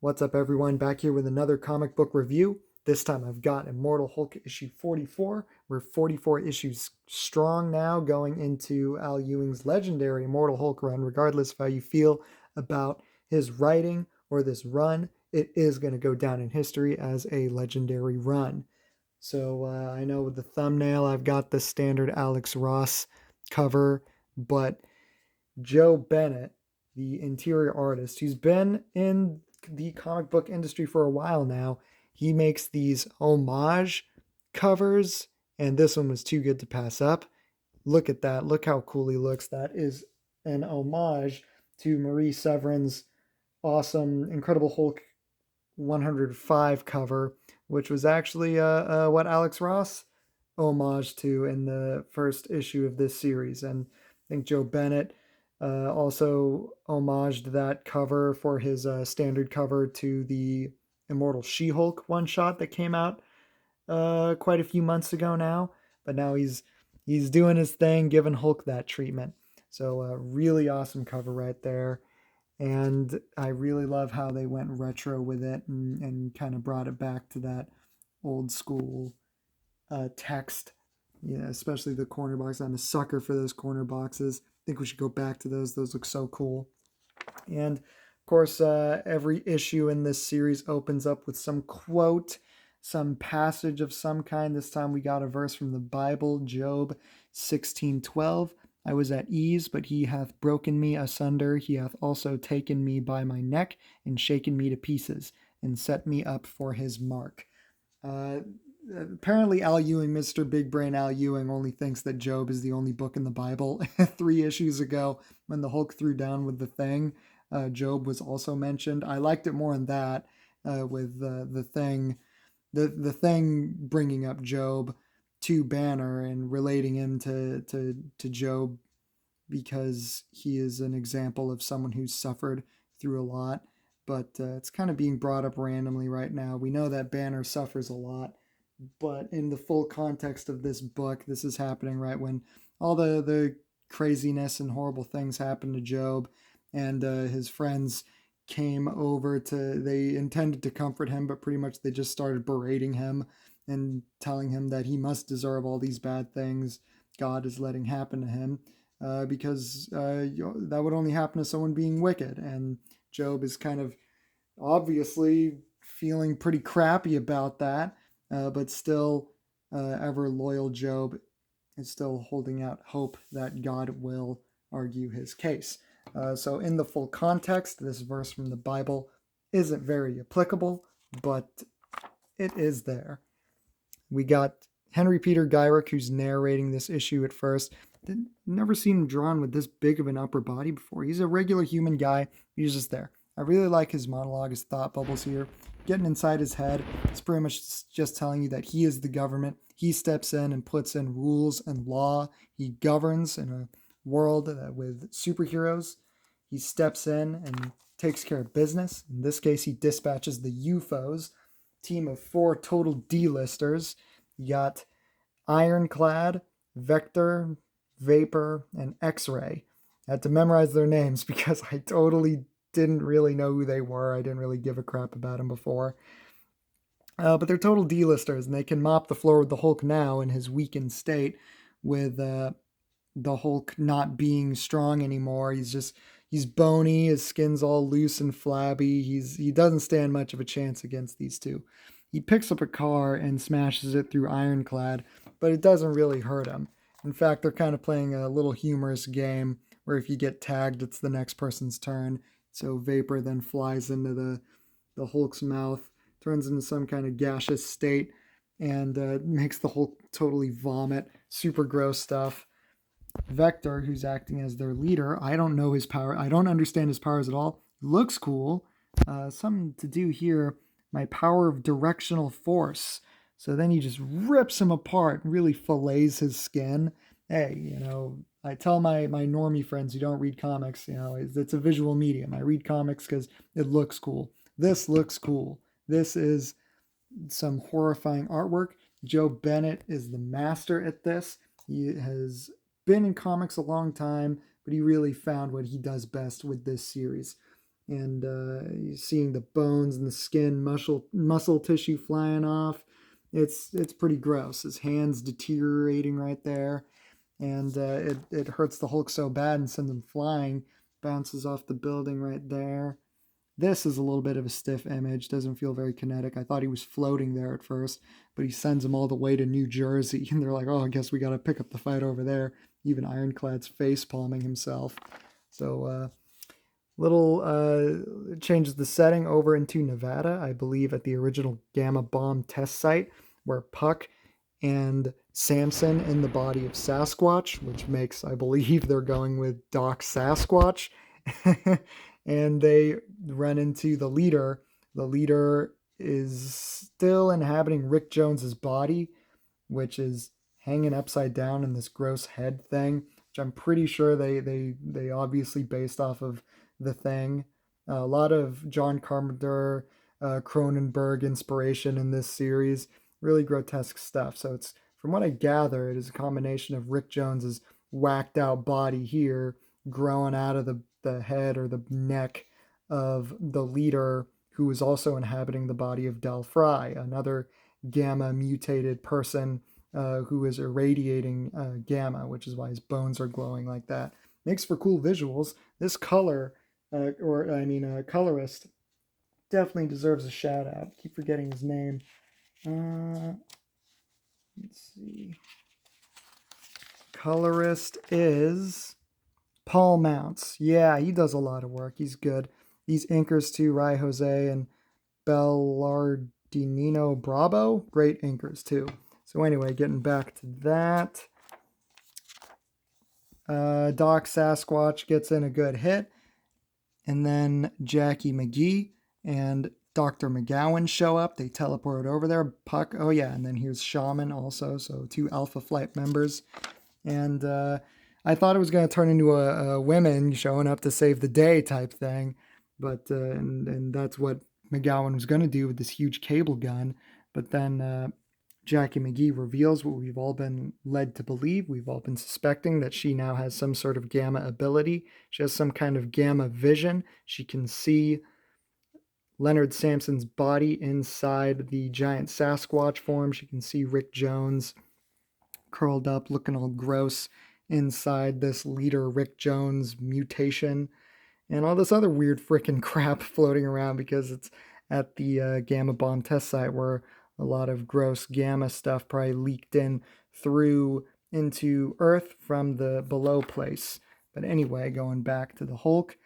What's up, everyone? Back here with another comic book review. This time I've got Immortal Hulk issue 44. We're 44 issues strong now, going into Al Ewing's legendary Immortal Hulk run. Regardless of how you feel about his writing or this run, it is going to go down in history as a legendary run. So I know with the thumbnail, I've got the standard Alex Ross cover, but Joe Bennett, the interior artist, who's been in the comic book industry for a while now, he makes these homage covers, and this one was too good to pass up. Look at that. Look how cool he looks. That is an homage to Marie Severin's awesome Incredible Hulk 105 cover, which was actually what Alex Ross homage to in the first issue of this series. And I think Joe Bennett also homaged that cover for his standard cover to the Immortal She-Hulk one-shot that came out quite a few months ago now. But now he's doing his thing, giving Hulk that treatment. So really awesome cover right there. And I really love how they went retro with it and kind of brought it back to that old school text. Yeah, especially the corner box. I'm a sucker for those corner boxes. I think we should go back to those. Those look so cool. And of course, every issue in this series opens up with some quote, some passage of some kind. This time we got a verse from the Bible, Job 16:12. I was at ease, but he hath broken me asunder. He hath also taken me by my neck and shaken me to pieces and set me up for his mark. Apparently Al Ewing, Mr. Big Brain Al Ewing, only thinks that Job is the only book in the Bible. 3 issues ago, when the Hulk threw down with the Thing, Job was also mentioned. I liked it more in that, with the Thing, the Thing bringing up Job to Banner and relating him to Job because he is an example of someone who's suffered through a lot. But it's kind of being brought up randomly right now. We know that Banner suffers a lot, but in the full context of this book, this is happening right when all the craziness and horrible things happened to Job, and his friends came over they intended to comfort him, but pretty much they just started berating him and telling him that he must deserve all these bad things God is letting happen to him, because that would only happen to someone being wicked. And Job is kind of obviously feeling pretty crappy about that, but still, ever loyal Job is still holding out hope that God will argue his case. So, in the full context, this verse from the Bible isn't very applicable, but it is there. We got Henry Peter Gyrick, who's narrating this issue at first. Never seen him drawn with this big of an upper body before. He's a regular human guy. He's just there. I really like his monologue, his thought bubbles here. Getting inside his head, it's pretty much just telling you that he is the government. He steps in and puts in rules and law. He governs in a world with superheroes. He steps in and takes care of business. In this case, he dispatches the UFOs, team of 4 total D-listers. You got Ironclad, Vector, Vapor, and X-Ray. I had to memorize their names because I totally didn't really know who they were. I didn't really give a crap about them before. But they're total D-listers, and they can mop the floor with the Hulk now in his weakened state, with the Hulk not being strong anymore. He's bony, his skin's all loose and flabby. He doesn't stand much of a chance against these two. He picks up a car and smashes it through Ironclad, but it doesn't really hurt him. In fact, they're kind of playing a little humorous game where if you get tagged, it's the next person's turn. So Vapor then flies into the Hulk's mouth, turns into some kind of gaseous state, and makes the Hulk totally vomit. Super gross stuff. Vector, who's acting as their leader, I don't know his power. I don't understand his powers at all. Looks cool. Something to do here. My power of directional force. So then he just rips him apart, really fillets his skin. Hey, I tell my normie friends who don't read comics, it's a visual medium. I read comics because it looks cool. This looks cool. This is some horrifying artwork. Joe Bennett is the master at this. He has been in comics a long time, but he really found what he does best with this series. and you're seeing the bones and the skin, muscle tissue flying off. It's pretty gross. His hands deteriorating right there, and it hurts the Hulk so bad and sends him flying. Bounces off the building right there. This is a little bit of a stiff image, doesn't feel very kinetic. I thought he was floating there at first, but he sends him all the way to New Jersey, and they're like, oh, I guess we got to pick up the fight over there. Even Ironclad's face palming himself. So, little changes the setting over into Nevada, I believe at the original Gamma Bomb test site, where Puck and Samson in the body of Sasquatch, which makes, I believe, they're going with Doc Sasquatch. And they run into the leader. The leader is still inhabiting Rick Jones's body, which is hanging upside down in this gross head thing, which I'm pretty sure they obviously based off of The Thing. A lot of John Carpenter, Cronenberg inspiration in this series. Really grotesque stuff. So it's, from what I gather, it is a combination of Rick Jones's whacked out body here growing out of the head or the neck of the leader, who is also inhabiting the body of Del Fry, another gamma mutated person who is irradiating gamma, which is why his bones are glowing like that. Makes for cool visuals. This colorist definitely deserves a shout out. Keep forgetting his name. Let's see. Colorist is Paul Mounts. Yeah, he does a lot of work. He's good. These inkers too, Rai Jose and Bellardino Bravo, great inkers too. So anyway, getting back to that. Doc Sasquatch gets in a good hit. And then Jackie McGee and Dr. McGowan show up. They teleport over there. Puck, oh yeah, and then here's Shaman also, so 2 Alpha Flight members. And I thought it was going to turn into a women showing up to save the day type thing, but and that's what McGowan was going to do with this huge cable gun. But then Jackie McGee reveals what we've all been led to believe. We've all been suspecting that she now has some sort of gamma ability. She has some kind of gamma vision. She can see Leonard Samson's body inside the giant Sasquatch form. She can see Rick Jones curled up, looking all gross inside this leader Rick Jones mutation, and all this other weird freaking crap floating around because it's at the Gamma Bomb test site where a lot of gross gamma stuff probably leaked in through into Earth from the below place. But anyway, going back to the Hulk,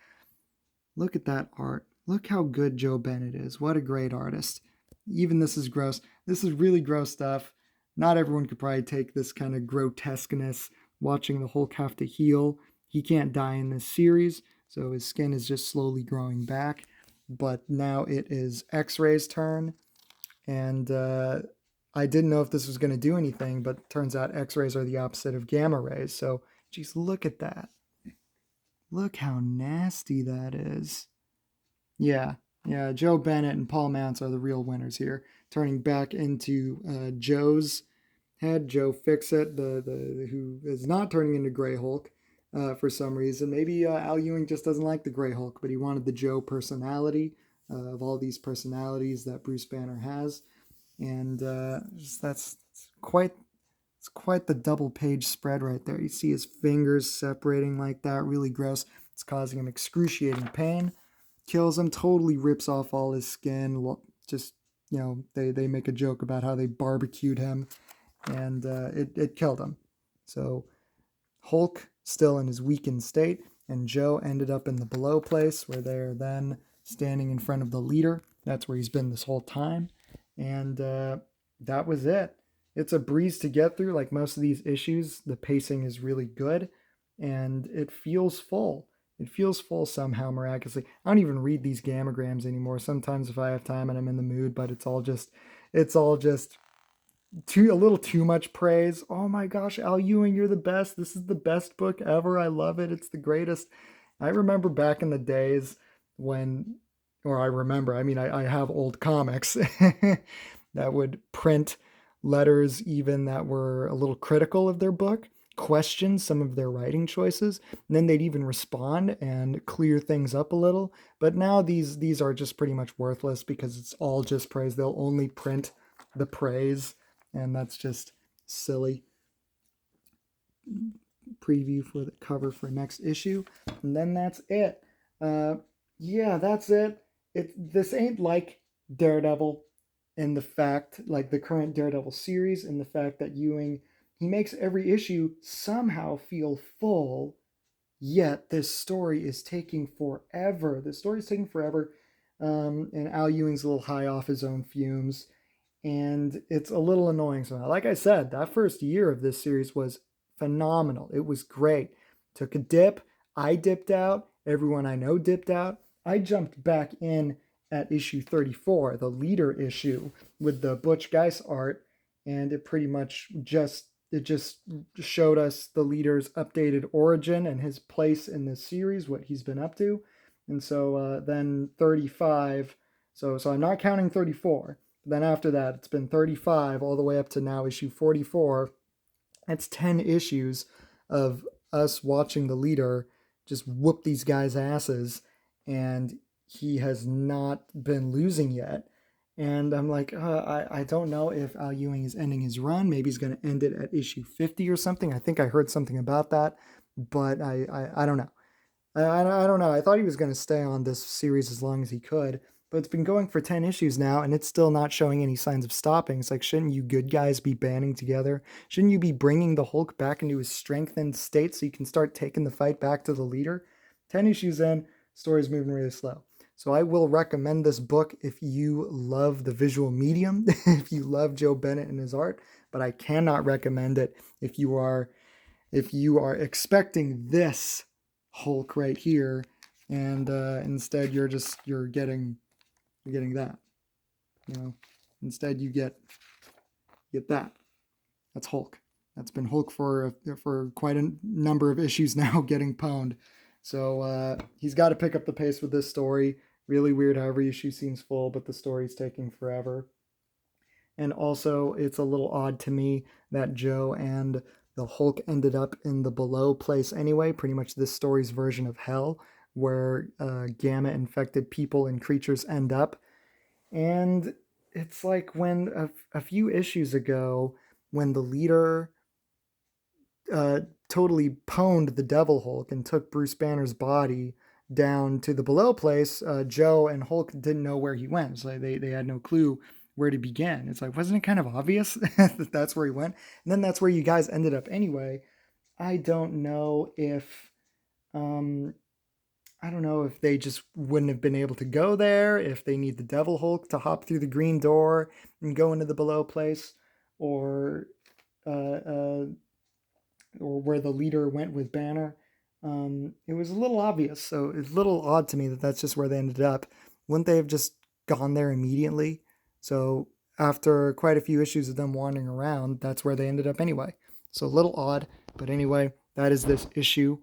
look at that art. Look how good Joe Bennett is. What a great artist. Even this is gross. This is really gross stuff. Not everyone could probably take this kind of grotesqueness, watching the Hulk have to heal. He can't die in this series, so his skin is just slowly growing back. But now it is X-Ray's turn, and I didn't know if this was going to do anything, but turns out X-rays are the opposite of gamma rays. So, geez, look at that. Look how nasty that is. Yeah, Joe Bennett and Paul Mounts are the real winners here. Turning back into Joe's head, Joe Fixit, the who is not turning into Grey Hulk for some reason. Maybe Al Ewing just doesn't like the Grey Hulk, but he wanted the Joe personality of all these personalities that Bruce Banner has, and that's quite. It's quite the double page spread right there. You see his fingers separating like that, really gross. It's causing him excruciating pain. Kills him, totally rips off all his skin. Just, they make a joke about how they barbecued him, and it killed him. So Hulk still in his weakened state, and Joe ended up in the below place where they're then standing in front of the leader. That's where he's been this whole time. And that was it. It's a breeze to get through. Like most of these issues, the pacing is really good, and it feels full. It feels full somehow, miraculously. I don't even read these gammagrams anymore. Sometimes if I have time and I'm in the mood, but it's all just a little too much praise. Oh my gosh, Al Ewing, you're the best. This is the best book ever. I love it. It's the greatest. I remember back in the days when, I have old comics that would print letters even that were a little critical of their book. question some of their writing choices, and then they'd even respond and clear things up a little. But now these are just pretty much worthless because it's all just praise. They'll only print the praise, and that's just silly. Preview for the cover for next issue, and then that's it. Yeah, that's it. This ain't like Daredevil in the fact, like the current Daredevil series, in the fact that Ewing, he makes every issue somehow feel full, yet this story is taking forever. The story is taking forever, and Al Ewing's a little high off his own fumes, and it's a little annoying somehow. Like I said, that first year of this series was phenomenal. It was great. Took a dip. I dipped out. Everyone I know dipped out. I jumped back in at issue 34, the leader issue with the Butch Geist art, and it pretty much just showed us the leader's updated origin and his place in this series, what he's been up to. And so then 35, so I'm not counting 34. Then after that, it's been 35 all the way up to now issue 44. That's 10 issues of us watching the leader just whoop these guys' asses, and he has not been losing yet. And I'm like, I don't know if Al Ewing is ending his run. Maybe he's going to end it at issue 50 or something. I think I heard something about that, but I don't know. I don't know. I thought he was going to stay on this series as long as he could, but it's been going for 10 issues now, and it's still not showing any signs of stopping. It's like, shouldn't you good guys be banding together? Shouldn't you be bringing the Hulk back into his strengthened state so you can start taking the fight back to the leader? 10 issues in, story's moving really slow. So I will recommend this book if you love the visual medium, if you love Joe Bennett and his art, but I cannot recommend it if you are expecting this Hulk right here, and instead you're getting that. Instead you get that. That's Hulk. That's been Hulk for quite a number of issues now, getting pwned. So he's got to pick up the pace with this story. Really weird how every issue seems full, but the story's taking forever. And also, it's a little odd to me that Joe and the Hulk ended up in the below place anyway, pretty much this story's version of hell, where gamma-infected people and creatures end up. And it's like when a few issues ago, when the leader totally pwned the Devil Hulk and took Bruce Banner's body down to the below place, Joe and Hulk didn't know where he went. So they had no clue where to begin. It's like, wasn't it kind of obvious that that's where he went? And then that's where you guys ended up anyway. I don't know if they just wouldn't have been able to go there, if they need the Devil Hulk to hop through the green door and go into the below place, or where the leader went with Banner. It was a little obvious, so it's a little odd to me that that's just where they ended up. Wouldn't they have just gone there immediately? So after quite a few issues of them wandering around, that's where they ended up anyway. So a little odd, but anyway, that is this issue.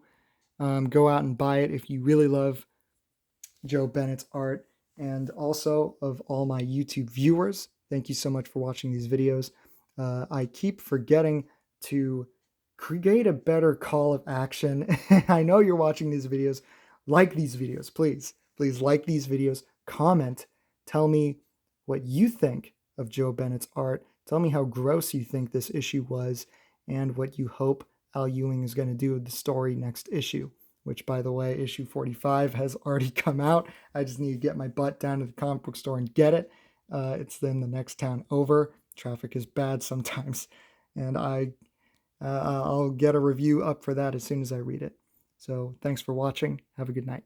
Go out and buy it if you really love Joe Bennett's art. And also, of all my YouTube viewers, thank you so much for watching these videos. I keep forgetting to create a better call of action. I know you're watching these videos. Like these videos, please. Please like these videos. Comment. Tell me what you think of Joe Bennett's art. Tell me how gross you think this issue was, and what you hope Al Ewing is going to do with the story next issue, which, by the way, issue 45 has already come out. I just need to get my butt down to the comic book store and get it. It's then the next town over. Traffic is bad sometimes, and I'll get a review up for that as soon as I read it. So thanks for watching. Have a good night.